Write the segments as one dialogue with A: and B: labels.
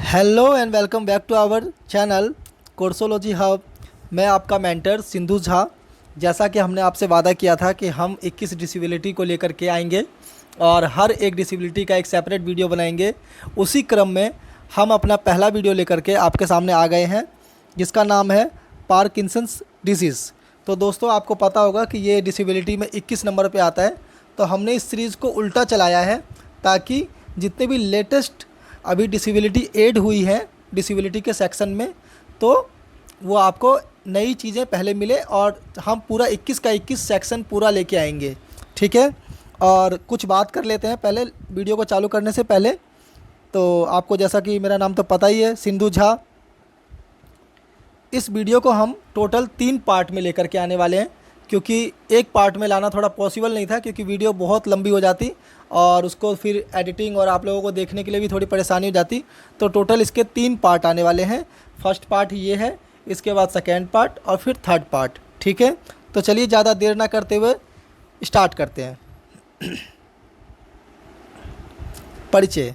A: Hello and welcome back to our channel Coursology Hub. मैं आपका mentor Sindhu Jha. जैसा कि हमने आपसे वादा किया था कि हम 21 डिसेबिलिटी को लेकर के आएंगे और हर एक डिसेबिलिटी का एक सेपरेट वीडियो बनाएंगे। उसी क्रम में हम अपना पहला वीडियो लेकर के आपके सामने आ गए हैं, जिसका नाम है पार्किंसंस डिजीज़। तो दोस्तों, आपको पता होगा कि ये डिसेबिलिटी में 21 नंबर पे आता है। तो हमने इस सीरीज़ को उल्टा चलाया है ताकि जितने भी लेटेस्ट अभी डिसेबिलिटी ऐड हुई है डिसेबिलिटी के सेक्शन में, तो वो आपको नई चीज़ें पहले मिले और हम पूरा 21 का 21 सेक्शन पूरा लेके आएंगे। ठीक है, और कुछ बात कर लेते हैं पहले वीडियो को चालू करने से पहले। तो आपको जैसा कि मेरा नाम तो पता ही है, सिंधु झा। इस वीडियो को हम टोटल 3 पार्ट में लेकर के आने वाले हैं, क्योंकि एक पार्ट में लाना थोड़ा पॉसिबल नहीं था, क्योंकि वीडियो बहुत लंबी हो जाती और उसको फिर एडिटिंग और आप लोगों को देखने के लिए भी थोड़ी परेशानी हो जाती। तो टोटल इसके 3 पार्ट आने वाले हैं। फर्स्ट पार्ट ये है, इसके बाद सेकेंड पार्ट और फिर थर्ड पार्ट। ठीक है, तो चलिए ज़्यादा देर ना करते हुए स्टार्ट करते हैं। परिचय।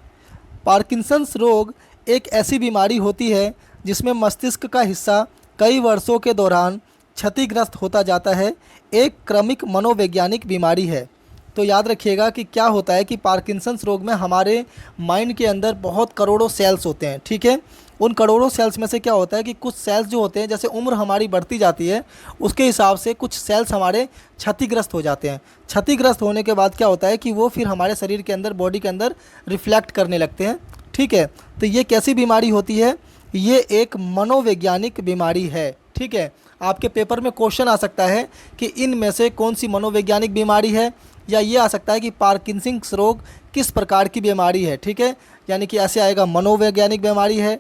A: पार्किंसंस रोग एक ऐसी बीमारी होती है जिसमें मस्तिष्क का हिस्सा कई वर्षों के दौरान क्षतिग्रस्त होता जाता है। एक क्रमिक मनोवैज्ञानिक बीमारी है। तो याद रखिएगा कि क्या होता है कि पार्किंसंस रोग में हमारे माइंड के अंदर बहुत करोड़ों सेल्स होते हैं। ठीक है, उन करोड़ों सेल्स में से क्या होता है कि कुछ सेल्स जो होते हैं, जैसे उम्र हमारी बढ़ती जाती है उसके हिसाब से कुछ सेल्स हमारे क्षतिग्रस्त हो जाते हैं। क्षतिग्रस्त होने के बाद क्या होता है कि वो फिर हमारे शरीर के अंदर, बॉडी के अंदर रिफ्लेक्ट करने लगते हैं। ठीक है, तो ये कैसी बीमारी होती है? ये एक मनोवैज्ञानिक बीमारी है। ठीक है, आपके पेपर में क्वेश्चन आ सकता है कि इनमें से कौन सी मनोवैज्ञानिक बीमारी है, या ये आ सकता है कि पार्किंसंस रोग किस प्रकार की बीमारी है। ठीक है, यानी कि ऐसे आएगा मनोवैज्ञानिक बीमारी है,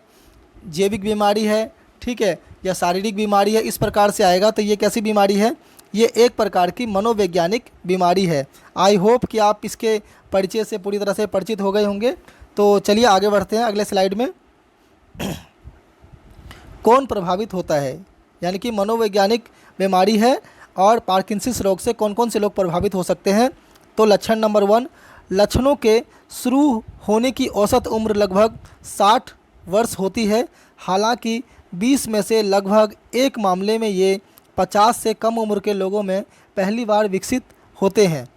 A: जैविक बीमारी है, ठीक है, या शारीरिक बीमारी है, इस प्रकार से आएगा। तो ये कैसी बीमारी है? ये एक प्रकार की मनोवैज्ञानिक बीमारी है। आई होप कि आप इसके परिचय से पूरी तरह से परिचित हो गए होंगे। तो चलिए आगे बढ़ते हैं अगले स्लाइड में। कौन प्रभावित होता है? यानी कि मनोवैज्ञानिक बीमारी है और पार्किंसंस रोग से कौन कौन से लोग प्रभावित हो सकते हैं। तो लक्षण नंबर 1, लक्षणों के शुरू होने की औसत उम्र लगभग 60 वर्ष होती है। हालांकि 20 में से लगभग एक मामले में ये 50 से कम उम्र के लोगों में पहली बार विकसित होते हैं।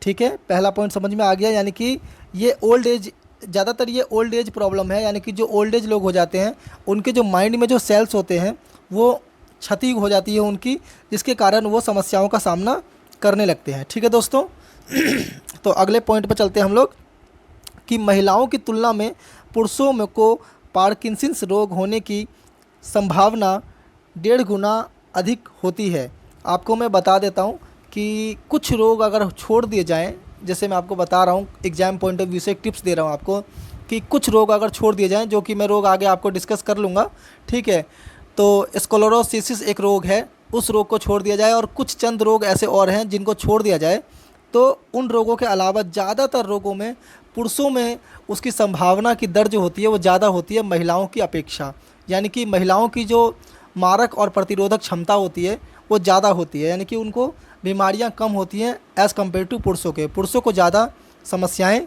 A: ठीक है, पहला पॉइंट समझ में आ गया। यानी कि ये ओल्ड एज, ज़्यादातर ये ओल्ड एज प्रॉब्लम है। यानी कि जो ओल्ड एज लोग हो जाते हैं उनके जो माइंड में जो सेल्स होते हैं वो क्षति हो जाती है उनकी, जिसके कारण वो समस्याओं का सामना करने लगते हैं। ठीक है दोस्तों, तो अगले पॉइंट पर चलते हैं हम लोग कि महिलाओं की तुलना में पुरुषों में को पार्किंसंस रोग होने की संभावना 1.5 गुना अधिक होती है। आपको मैं बता देता हूँ कि कुछ रोग अगर छोड़ दिए जाएं, जैसे मैं आपको बता रहा हूँ एग्जाम पॉइंट ऑफ व्यू से एक टिप्स दे रहा हूँ आपको कि कुछ रोग अगर छोड़ दिए जाएं, जो कि मैं रोग आगे आपको डिस्कस कर लूँगा। ठीक है, तो स्क्लेरोसिस एक रोग है, उस रोग को छोड़ दिया जाए और कुछ चंद रोग ऐसे और हैं जिनको छोड़ दिया जाए, तो उन रोगों के अलावा ज़्यादातर रोगों में पुरुषों में उसकी संभावना की दर जो होती है वो ज़्यादा होती है महिलाओं की अपेक्षा। यानी कि महिलाओं की जो मारक और प्रतिरोधक क्षमता होती है वो ज़्यादा होती है, यानी कि उनको बीमारियां कम होती हैं एज़ कम्पेयर टू पुरुषों के। पुरुषों को ज़्यादा समस्याएं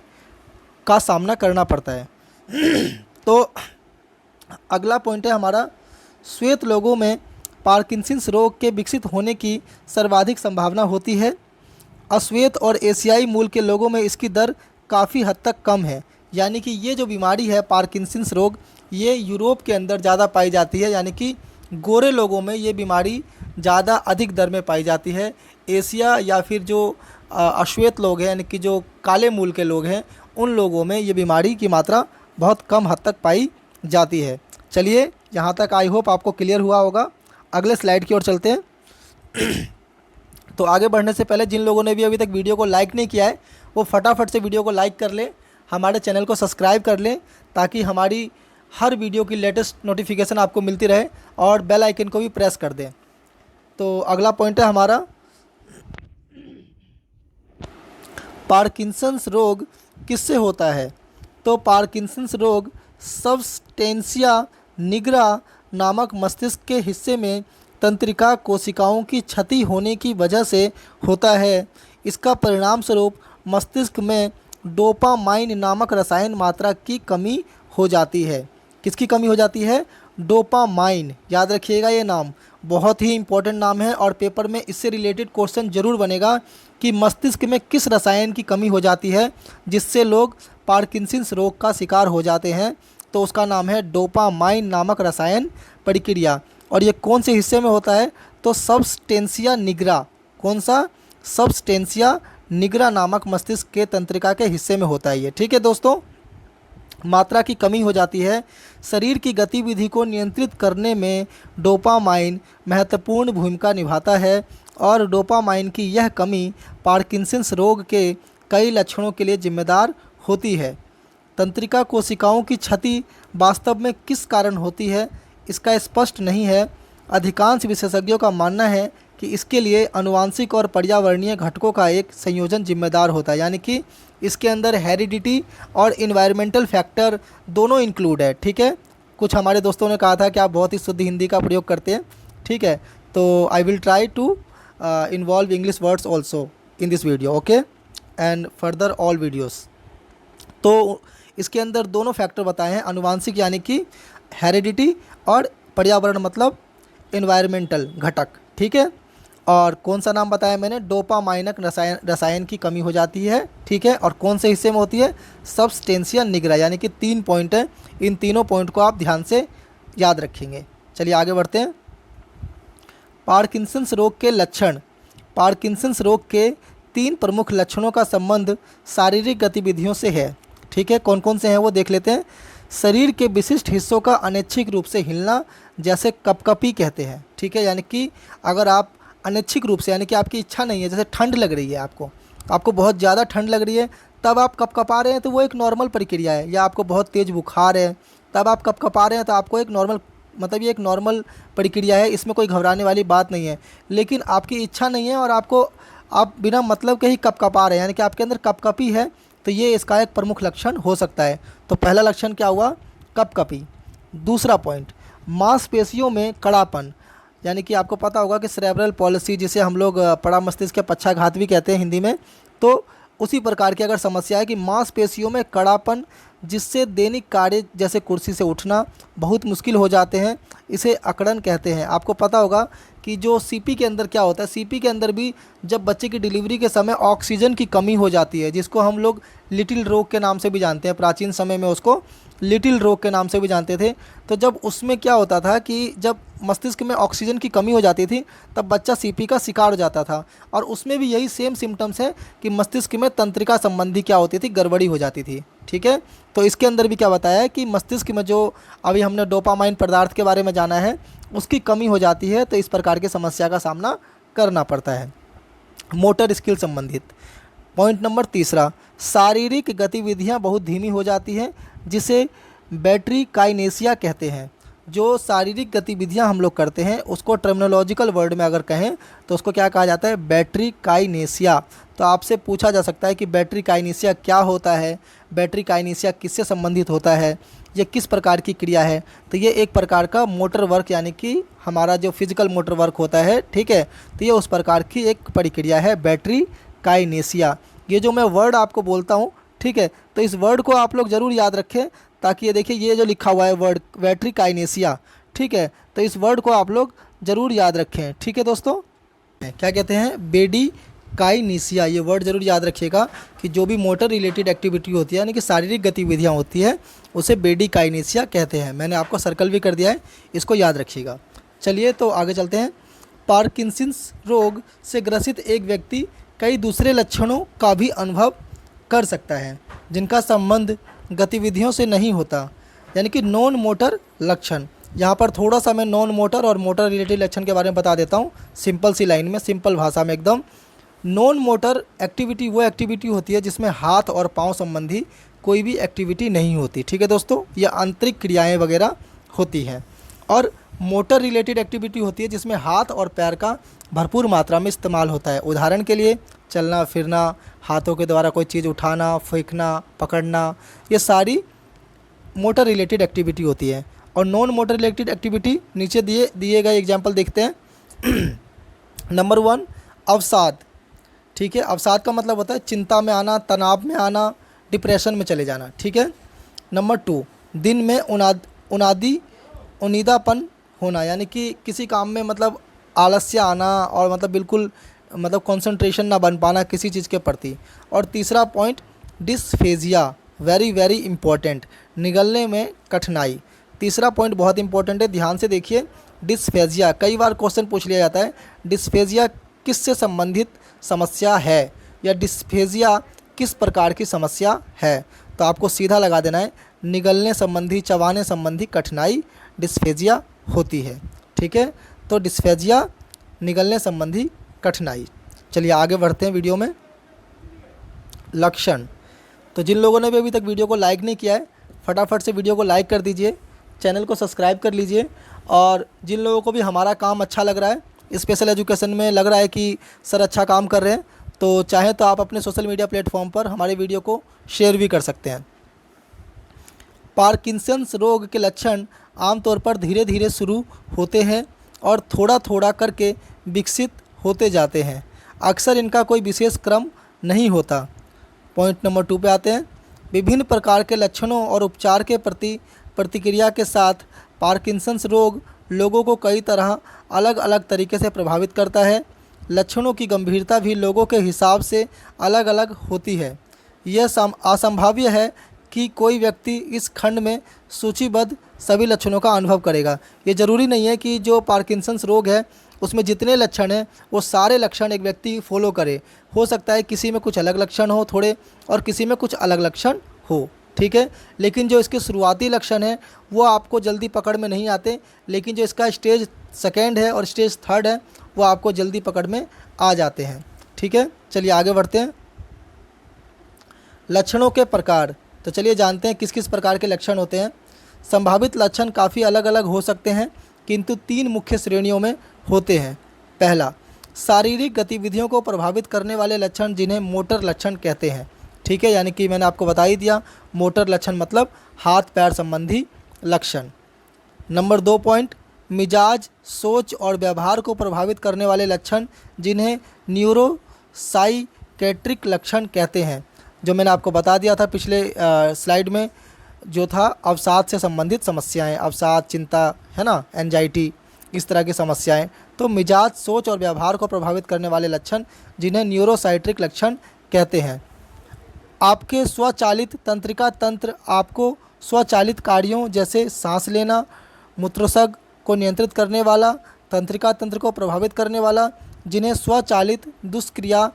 A: का सामना करना पड़ता है। तो अगला पॉइंट है हमारा, श्वेत लोगों में पार्किंसंस रोग के विकसित होने की सर्वाधिक संभावना होती है। अश्वेत और एशियाई मूल के लोगों में इसकी दर काफ़ी हद तक कम है। यानी कि ये जो बीमारी है पार्किंसंस रोग, ये यूरोप के अंदर ज़्यादा पाई जाती है। यानी कि गोरे लोगों में ये बीमारी ज़्यादा अधिक दर में पाई जाती है। एशिया या फिर जो अश्वेत लोग हैं, यानी कि जो काले मूल के लोग हैं, उन लोगों में ये बीमारी की मात्रा बहुत कम हद तक पाई जाती है। चलिए, यहाँ तक आई होप आपको क्लियर हुआ होगा। अगले स्लाइड की ओर चलते हैं। तो आगे बढ़ने से पहले जिन लोगों ने भी अभी तक वीडियो को लाइक नहीं किया है वो फटाफट से वीडियो को लाइक कर लें, हमारे चैनल को सब्सक्राइब कर लें, ताकि हमारी हर वीडियो की लेटेस्ट नोटिफिकेशन आपको मिलती रहे, और बेल आइकन को भी प्रेस कर दें। तो अगला पॉइंट है हमारा, पार्किंसंस रोग किससे होता है? तो पार्किंसंस रोग सब्सटेंसिया निग्रा नामक मस्तिष्क के हिस्से में तंत्रिका कोशिकाओं की क्षति होने की वजह से होता है। इसका परिणाम स्वरूप मस्तिष्क में डोपामाइन नामक रसायन मात्रा की कमी हो जाती है। किसकी कमी हो जाती है? डोपामाइन। याद रखिएगा, ये नाम बहुत ही इंपॉर्टेंट नाम है और पेपर में इससे रिलेटेड क्वेश्चन जरूर बनेगा कि मस्तिष्क में किस रसायन की कमी हो जाती है जिससे लोग पार्किंसंस रोग का शिकार हो जाते हैं। तो उसका नाम है डोपामाइन नामक रसायन प्रक्रिया। और ये कौन से हिस्से में होता है? तो सबस्टेंसिया निग्रा। कौन सा? सबस्टेंसिया निग्रा नामक मस्तिष्क के तंत्रिका के हिस्से में होता है ये। ठीक है दोस्तों, मात्रा की कमी हो जाती है। शरीर की गतिविधि को नियंत्रित करने में डोपामाइन महत्वपूर्ण भूमिका निभाता है और डोपामाइन की यह कमी पार्किंसंस रोग के कई लक्षणों के लिए जिम्मेदार होती है। तंत्रिका कोशिकाओं की क्षति वास्तव में किस कारण होती है, इसका स्पष्ट नहीं है। अधिकांश विशेषज्ञों का मानना है कि इसके लिए आनुवांशिक और पर्यावरणीय घटकों का एक संयोजन जिम्मेदार होता है, यानी कि इसके अंदर हेरिडिटी और इन्वायरमेंटल फैक्टर दोनों इंक्लूड है। ठीक है, कुछ हमारे दोस्तों ने कहा था कि आप बहुत ही शुद्ध हिंदी का प्रयोग करते हैं। ठीक है, तो I will try to involve English words also in this video, okay, and further all videos. तो इसके अंदर दोनों फैक्टर बताए हैं, आनुवांशिक यानी कि हेरिडिटी और पर्यावरण मतलब इन्वायरमेंटल घटक। ठीक है, और कौन सा नाम बताया मैंने? डोपामाइनक रसायन की कमी हो जाती है। ठीक है, और कौन से हिस्से में होती है? सबस्टेंसिया निग्रा। यानी कि 3 पॉइंट है, इन तीनों पॉइंट को आप ध्यान से याद रखेंगे। चलिए आगे बढ़ते हैं। पार्किंसंस रोग के लक्षण। पार्किंसंस रोग के 3 प्रमुख लक्षणों का संबंध शारीरिक गतिविधियों से है। ठीक है, कौन कौन से हैं वो देख लेते हैं। शरीर के विशिष्ट हिस्सों का अनैच्छिक रूप से हिलना, जैसे कपकपी कहते हैं। ठीक है, यानी कि अगर आप अनैच्छिक रूप से, यानी कि आपकी इच्छा नहीं है, जैसे ठंड लग रही है आपको बहुत ज़्यादा ठंड लग रही है, तब आप कपकपा रहे हैं तो वो एक नॉर्मल प्रक्रिया है। या आपको बहुत तेज़ बुखार है तब आप कपकपा रहे हैं तो आपको एक नॉर्मल, मतलब ये एक नॉर्मल प्रक्रिया है, इसमें कोई घबराने वाली बात नहीं है। लेकिन आपकी इच्छा नहीं है और आप बिना मतलब के ही कपकपा रहे हैं, यानी कि आपके अंदर कपकपी है, तो ये इसका एक प्रमुख लक्षण हो सकता है। तो पहला लक्षण क्या हुआ? कपकपी। दूसरा पॉइंट, मांसपेशियों में कड़ापन, यानी कि आपको पता होगा कि सेरेब्रल पॉलिसी, जिसे हम लोग पड़ा मस्तिष्क के पक्षाघात भी कहते हैं हिंदी में, तो उसी प्रकार की अगर समस्या है कि मांसपेशियों में कड़ापन, जिससे दैनिक कार्य जैसे कुर्सी से उठना बहुत मुश्किल हो जाते हैं, इसे अकड़न कहते हैं। आपको पता होगा कि जो सीपी के अंदर क्या होता है, सीपी के अंदर भी जब बच्चे की डिलीवरी के समय ऑक्सीजन की कमी हो जाती है, जिसको हम लोग लिटिल रोग के नाम से भी जानते हैं, प्राचीन समय में उसको लिटिल रोग के नाम से भी जानते थे। तो जब उसमें क्या होता था कि जब मस्तिष्क में ऑक्सीजन की कमी हो जाती थी तब बच्चा सीपी का शिकार हो जाता था, और उसमें भी यही सेम सिम्टम्स है कि मस्तिष्क में तंत्रिका संबंधी क्या होती थी, गड़बड़ी हो जाती थी। ठीक है, तो इसके अंदर भी क्या बताया है कि मस्तिष्क में जो अभी हमने डोपामाइन पदार्थ के बारे में जाना है उसकी कमी हो जाती है, तो इस प्रकार की समस्या का सामना करना पड़ता है। मोटर स्किल संबंधित पॉइंट नंबर तीसरा, शारीरिक गतिविधियां बहुत धीमी हो जाती हैं, जिसे बैटरी काइनेसिया कहते हैं। जो शारीरिक गतिविधियां हम लोग करते हैं उसको टर्मिनोलॉजिकल वर्ड में अगर कहें तो उसको क्या कहा जाता है? बैटरी काइनेसिया। तो आपसे पूछा जा सकता है कि बैटरी काइनेसिया क्या होता है, बैटरी काइनेसिया किससे संबंधित होता है, ये किस प्रकार की क्रिया है? तो ये एक प्रकार का मोटर वर्क, यानी कि हमारा जो फिजिकल मोटर वर्क होता है, ठीक है, तो ये उस प्रकार की एक प्रक्रिया है बैटरी काइनेसिया। ये जो मैं वर्ड आपको बोलता हूँ, ठीक है, तो इस वर्ड को आप लोग ज़रूर याद रखें, ताकि ये देखिए ये जो लिखा हुआ है वर्ड बैटरी काइनेसिया, ठीक है, तो इस वर्ड को आप लोग ज़रूर याद रखें। ठीक है दोस्तों, क्या कहते हैं? बेडी काइनेसिया। ये वर्ड ज़रूर याद रखिएगा कि जो भी मोटर रिलेटेड एक्टिविटी होती है, यानी कि शारीरिक गतिविधियाँ होती है, उसे बेडी काइनेसिया कहते हैं। मैंने आपको सर्कल भी कर दिया है, इसको याद रखिएगा। चलिए तो आगे चलते हैं। पार्किंसंस रोग से ग्रसित एक व्यक्ति कई दूसरे लक्षणों का भी अनुभव कर सकता है जिनका संबंध गतिविधियों से नहीं होता, यानी कि नॉन मोटर लक्षण। यहाँ पर थोड़ा सा मैं नॉन मोटर और मोटर रिलेटेड लक्षण के बारे में बता देता हूँ, सिंपल सी लाइन में, सिंपल भाषा में एकदम। नॉन मोटर एक्टिविटी वो एक्टिविटी होती है जिसमें हाथ और पाँव संबंधी कोई भी एक्टिविटी नहीं होती। ठीक है दोस्तों, ये आंतरिक क्रियाएँ वगैरह होती हैं। और मोटर रिलेटेड एक्टिविटी होती है जिसमें हाथ और पैर का भरपूर मात्रा में इस्तेमाल होता है। उदाहरण के लिए चलना फिरना, हाथों के द्वारा कोई चीज़ उठाना, फेंकना, पकड़ना, ये सारी मोटर रिलेटेड एक्टिविटी होती है। और नॉन मोटर रिलेटेड एक्टिविटी नीचे दिए गए एग्जाम्पल देखते हैं। नंबर 1, अवसाद। ठीक है, अवसाद का मतलब होता है चिंता में आना, तनाव में आना, डिप्रेशन में चले जाना। ठीक है। नंबर 2, दिन में उनादी उनीदापन होना, यानी कि किसी काम में मतलब आलस्य आना और मतलब बिल्कुल मतलब कंसंट्रेशन ना बन पाना किसी चीज़ के प्रति। और तीसरा point dysphagia, very very important, निगलने में कठिनाई। तीसरा पॉइंट बहुत इंपॉर्टेंट है, ध्यान से देखिए। डिस्फेजिया, कई बार क्वेश्चन पूछ लिया जाता है, डिस्फेजिया किससे संबंधित समस्या है या डिस्फेजिया किस प्रकार की समस्या है, तो आपको सीधा लगा देना है, निगलने संबंधी, चबाने संबंधी कठिनाई डिस्फेजिया होती है। ठीक है, तो डिस्फेजिया निगलने संबंधी कठिनाई। चलिए आगे बढ़ते हैं वीडियो में। लक्षण, तो जिन लोगों ने भी अभी तक वीडियो को लाइक नहीं किया है, फटाफट से वीडियो को लाइक कर दीजिए, चैनल को सब्सक्राइब कर लीजिए। और जिन लोगों को भी हमारा काम अच्छा लग रहा है, स्पेशल एजुकेशन में लग रहा है कि सर अच्छा काम कर रहे हैं, तो चाहे तो आप अपने सोशल मीडिया प्लेटफॉर्म पर हमारे वीडियो को शेयर भी कर सकते हैं। पार्किंसंस रोग के लक्षण आमतौर पर धीरे धीरे शुरू होते हैं और थोड़ा थोड़ा करके विकसित होते जाते हैं। अक्सर इनका कोई विशेष क्रम नहीं होता। पॉइंट नंबर 2 पे आते हैं। विभिन्न प्रकार के लक्षणों और उपचार के प्रति प्रतिक्रिया के साथ पार्किंसंस रोग लोगों को कई तरह अलग अलग तरीके से प्रभावित करता है। लक्षणों की गंभीरता भी लोगों के हिसाब से अलग अलग होती है। यह असंभाव्य है कि कोई व्यक्ति इस खंड में सूचीबद्ध सभी लक्षणों का अनुभव करेगा। ये ज़रूरी नहीं है कि जो पार्किंसंस रोग है उसमें जितने लक्षण हैं वो सारे लक्षण एक व्यक्ति फॉलो करे। हो सकता है किसी में कुछ अलग लक्षण हो थोड़े और किसी में कुछ अलग लक्षण हो, ठीक है। लेकिन जो इसके शुरुआती लक्षण हैं वो आपको जल्दी पकड़ में नहीं आते, लेकिन जो इसका स्टेज 2 है और स्टेज 3 है वो आपको जल्दी पकड़ में आ जाते हैं, ठीक है। चलिए आगे बढ़ते हैं। लक्षणों के प्रकार, तो चलिए जानते हैं किस किस प्रकार के लक्षण होते हैं। संभावित लक्षण काफ़ी अलग अलग हो सकते हैं, किंतु 3 मुख्य श्रेणियों में होते हैं। पहला, शारीरिक गतिविधियों को प्रभावित करने वाले लक्षण जिन्हें मोटर लक्षण कहते हैं, ठीक है। यानी कि मैंने आपको बता ही दिया, मोटर लक्षण मतलब हाथ पैर संबंधी लक्षण। नंबर 2 पॉइंट, मिजाज, सोच और व्यवहार को प्रभावित करने वाले लक्षण जिन्हें न्यूरोसाइकेट्रिक लक्षण कहते हैं, जो मैंने आपको बता दिया था पिछले स्लाइड में, जो था अवसाद से संबंधित समस्याएं, अवसाद, चिंता, है ना, एंजाइटी, इस तरह की समस्याएं। तो मिजाज, सोच और व्यवहार को प्रभावित करने वाले लक्षण जिन्हें न्यूरोसाइकेट्रिक लक्षण कहते हैं। आपके स्वचालित तंत्रिका तंत्र, आपको स्वचालित कार्यों जैसे सांस लेना, मूत्रोत्सर्ग को नियंत्रित करने वाला, तंत्रिका तंत्र को प्रभावित करने वाला, जिन्हें स्वचालित दुष्क्रिया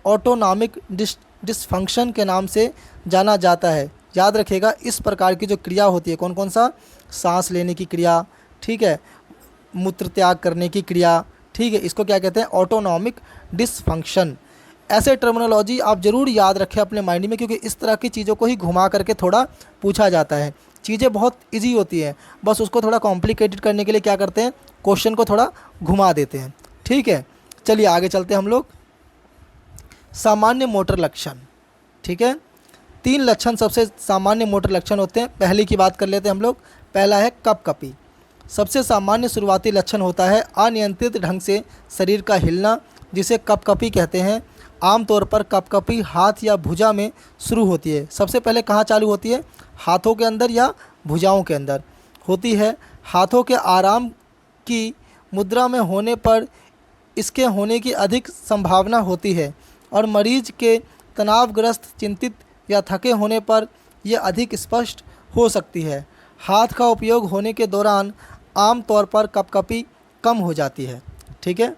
A: ऑटोनॉमिक डिसफंक्शन के नाम से जाना जाता है। याद रखिएगा, इस प्रकार की जो क्रिया होती है, कौन कौन सा, सांस लेने की क्रिया, ठीक है, मूत्र त्याग करने की क्रिया, ठीक है, इसको क्या कहते हैं, ऑटोनॉमिक डिसफंक्शन। ऐसे टर्मिनोलॉजी आप ज़रूर याद रखें अपने माइंड में, क्योंकि इस तरह की चीज़ों को ही घुमा करके थोड़ा पूछा जाता है। चीज़ें बहुत इजी होती हैं, बस उसको थोड़ा कॉम्प्लिकेटेड करने के लिए क्या करते हैं, क्वेश्चन को थोड़ा घुमा देते हैं, ठीक है। चलिए आगे चलते हैं हम लोग। सामान्य मोटर लक्षण, ठीक है। 3 लक्षण सबसे सामान्य मोटर लक्षण होते हैं। पहले की बात कर लेते हैं हम लोग। पहला है कपकपी। सबसे सामान्य शुरुआती लक्षण होता है अनियंत्रित ढंग से शरीर का हिलना, जिसे कपकपी कहते हैं। आमतौर पर कपकपी हाथ या भुजा में शुरू होती है। सबसे पहले कहाँ चालू होती है, हाथों के अंदर या भुजाओं के अंदर होती है। हाथों के आराम की मुद्रा में होने पर इसके होने की अधिक संभावना होती है, और मरीज के तनावग्रस्त, चिंतित या थके होने पर यह अधिक स्पष्ट हो सकती है। हाथ का उपयोग होने के दौरान आमतौर पर कपकपी कम हो जाती है, ठीक है।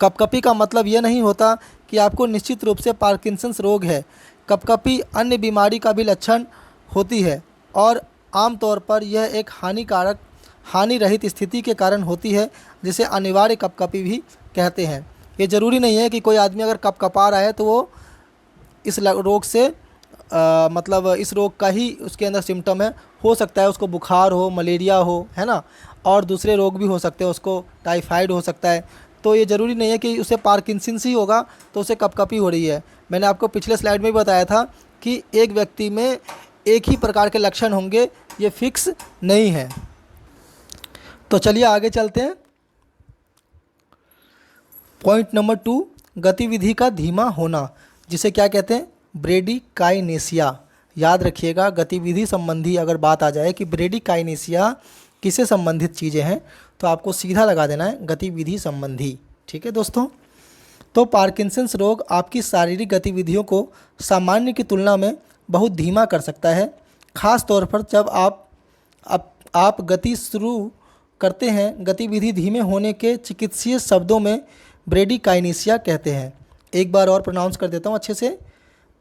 A: कपकपी का मतलब यह नहीं होता कि आपको निश्चित रूप से पार्किंसंस रोग है। कपकपी अन्य बीमारी का भी लक्षण होती है, और आमतौर पर यह एक हानि रहित स्थिति के कारण होती है, जिसे अनिवार्य कपकपी भी कहते हैं। ये ज़रूरी नहीं है कि कोई आदमी अगर कपकपा रहा है तो वो इस रोग से मतलब इस रोग का ही उसके अंदर सिम्टम है। हो सकता है उसको बुखार हो, मलेरिया हो, है ना, और दूसरे रोग भी हो सकते हैं, उसको टाइफाइड हो सकता है। तो ये ज़रूरी नहीं है कि उसे पार्किंसंस ही होगा तो उसे कपकपी हो रही है। मैंने आपको पिछले स्लाइड में भी बताया था कि एक व्यक्ति में एक ही प्रकार के लक्षण होंगे, ये फिक्स नहीं है। तो चलिए आगे चलते हैं। पॉइंट नंबर 2, गतिविधि का धीमा होना, जिसे क्या कहते हैं, ब्रेडिकाइनेसिया, याद रखिएगा, गतिविधि संबंधी अगर बात आ जाए कि ब्रेडिकाइनेसिया किससे संबंधित चीज़ें हैं, तो आपको सीधा लगा देना है गतिविधि संबंधी। ठीक है दोस्तों। तो पार्किंसंस रोग आपकी शारीरिक गतिविधियों को सामान्य की तुलना में बहुत धीमा कर सकता है, खास तौर पर जब आप गति शुरू करते हैं। गतिविधि धीमे होने के चिकित्सीय शब्दों में ब्रेडिकाइनेसिया कहते हैं। एक बार और प्रोनाउंस कर देता हूँ अच्छे से।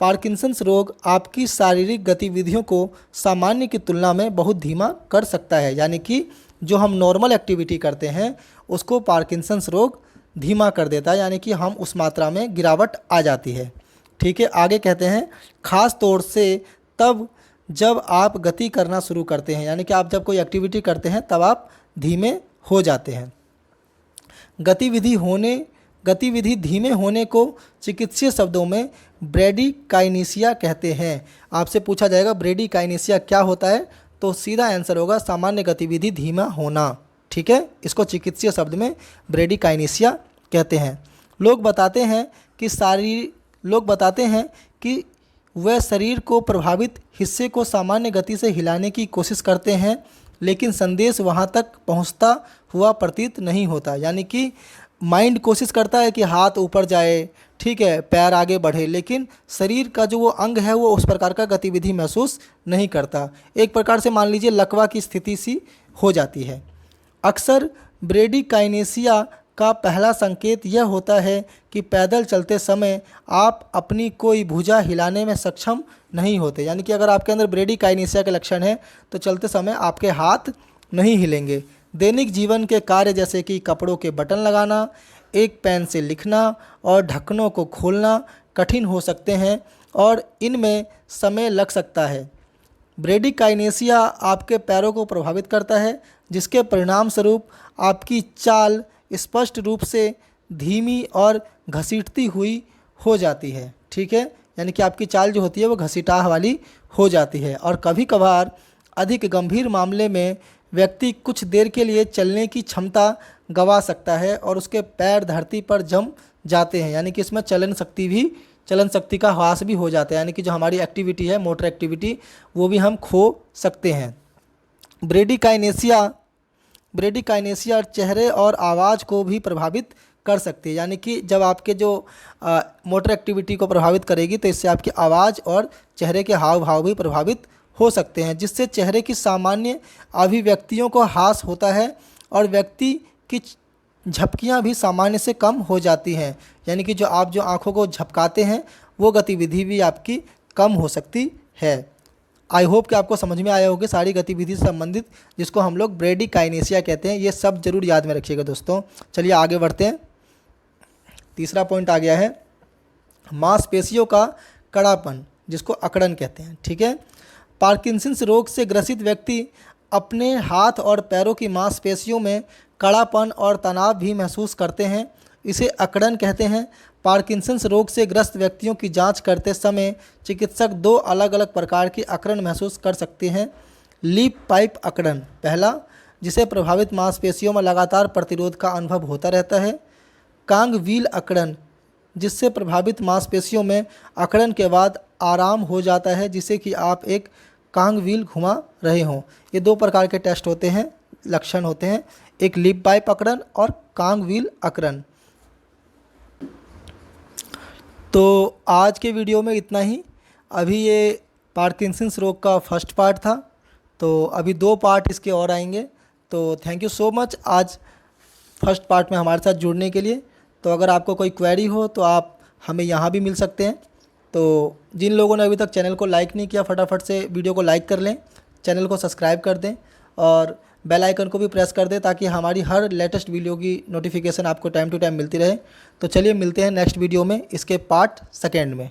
A: पार्किंसंस रोग आपकी शारीरिक गतिविधियों को सामान्य की तुलना में बहुत धीमा कर सकता है, यानी कि जो हम नॉर्मल एक्टिविटी करते हैं उसको पार्किंसंस रोग धीमा कर देता है, यानी कि हम उस मात्रा में गिरावट आ जाती है। ठीक है, आगे कहते हैं ख़ास तौर से तब जब आप गति करना शुरू करते हैं, यानी कि आप जब कोई एक्टिविटी करते हैं तब आप धीमे हो जाते हैं। गतिविधि धीमे होने को चिकित्सीय शब्दों में ब्रेडिकाइनेसिया कहते हैं। आपसे पूछा जाएगा ब्रेडिकाइनेसिया क्या होता है, तो सीधा आंसर होगा सामान्य गतिविधि धीमा होना। ठीक है, इसको चिकित्सीय शब्द में ब्रेडिकाइनेसिया कहते हैं। लोग बताते हैं कि वह शरीर को प्रभावित हिस्से को सामान्य गति से हिलाने की कोशिश करते हैं, लेकिन संदेश वहां तक पहुंचता हुआ प्रतीत नहीं होता। यानी कि माइंड कोशिश करता है कि हाथ ऊपर जाए, ठीक है, पैर आगे बढ़े, लेकिन शरीर का जो वो अंग है वो उस प्रकार का गतिविधि महसूस नहीं करता। एक प्रकार से मान लीजिए लकवा की स्थिति सी हो जाती है। अक्सर ब्रेडिकाइनेसिया का पहला संकेत यह होता है कि पैदल चलते समय आप अपनी कोई भुजा हिलाने में सक्षम नहीं होते। यानी कि अगर आपके अंदर ब्रेडिकाइनेसिया के लक्षण है तो चलते समय आपके हाथ नहीं हिलेंगे। दैनिक जीवन के कार्य जैसे कि कपड़ों के बटन लगाना, एक पेन से लिखना और ढक्कनों को खोलना कठिन हो सकते हैं और इनमें समय लग सकता है। ब्रेडिकाइनेसिया आपके पैरों को प्रभावित करता है, जिसके परिणाम स्वरूप आपकी चाल स्पष्ट रूप से धीमी और घसीटती हुई हो जाती है। ठीक है, यानी कि आपकी चाल जो होती है वो घसीटाह वाली हो जाती है। और कभी कभार अधिक गंभीर मामले में व्यक्ति कुछ देर के लिए चलने की क्षमता गंवा सकता है और उसके पैर धरती पर जम जाते हैं, यानी कि इसमें चलन शक्ति का ह्रास भी हो जाता है, यानी कि जो हमारी एक्टिविटी है, मोटर एक्टिविटी, वो भी हम खो सकते हैं। ब्रेडिकाइनेसिया चेहरे और आवाज़ को भी प्रभावित कर सकती है, यानी कि जब आपके जो मोटर एक्टिविटी को प्रभावित करेगी तो इससे आपकी आवाज़ और चेहरे के हाव भाव भी प्रभावित हो सकते हैं, जिससे चेहरे की सामान्य अभिव्यक्तियों को ह्रास होता है और व्यक्ति की झपकियां भी सामान्य से कम हो जाती हैं। यानी कि जो आंखों को झपकाते हैं वो गतिविधि भी आपकी कम हो सकती है। आई होप कि आपको समझ में आया होगा सारी गतिविधि से संबंधित, जिसको हम लोग ब्रेडिकाइनेसिया कहते हैं। ये सब जरूर याद में रखिएगा दोस्तों। चलिए आगे बढ़ते हैं। तीसरा पॉइंट आ गया है मांसपेशियों का कड़ापन, जिसको अकड़न कहते हैं। ठीक है, पार्किंसंस रोग से ग्रसित व्यक्ति अपने हाथ और पैरों की मांसपेशियों में कड़ापन और तनाव भी महसूस करते हैं, इसे अकड़न कहते हैं। पार्किंसंस रोग से ग्रस्त व्यक्तियों की जांच करते समय चिकित्सक दो अलग अलग प्रकार की अकड़न महसूस कर सकते हैं। लीप पाइप अकड़न पहला, जिसे प्रभावित मांसपेशियों में लगातार प्रतिरोध का अनुभव होता रहता है। कांग व्हील अकड़न, जिससे प्रभावित मांसपेशियों में अकड़न के बाद आराम हो जाता है, जिसे कि आप एक कांग व्हील घुमा रहे हों। ये दो प्रकार के टेस्ट होते हैं, लक्षण होते हैं, एक लिप पाइप अकड़न और कांग व्हील अकड़न। तो आज के वीडियो में इतना ही। अभी ये पार्किंसंस रोग का फर्स्ट पार्ट था, तो अभी 2 पार्ट इसके और आएंगे। तो थैंक यू सो मच आज फर्स्ट पार्ट में हमारे साथ जुड़ने के लिए। तो अगर आपको कोई क्वेरी हो तो आप हमें यहाँ भी मिल सकते हैं। तो जिन लोगों ने अभी तक चैनल को लाइक नहीं किया, फटाफट से वीडियो को लाइक कर लें, चैनल को सब्सक्राइब कर दें और बेल आइकन को भी प्रेस कर दें, ताकि हमारी हर लेटेस्ट वीडियो की नोटिफिकेशन आपको टाइम टू टाइम मिलती रहे। तो चलिए मिलते हैं नेक्स्ट वीडियो में, इसके पार्ट सेकेंड में।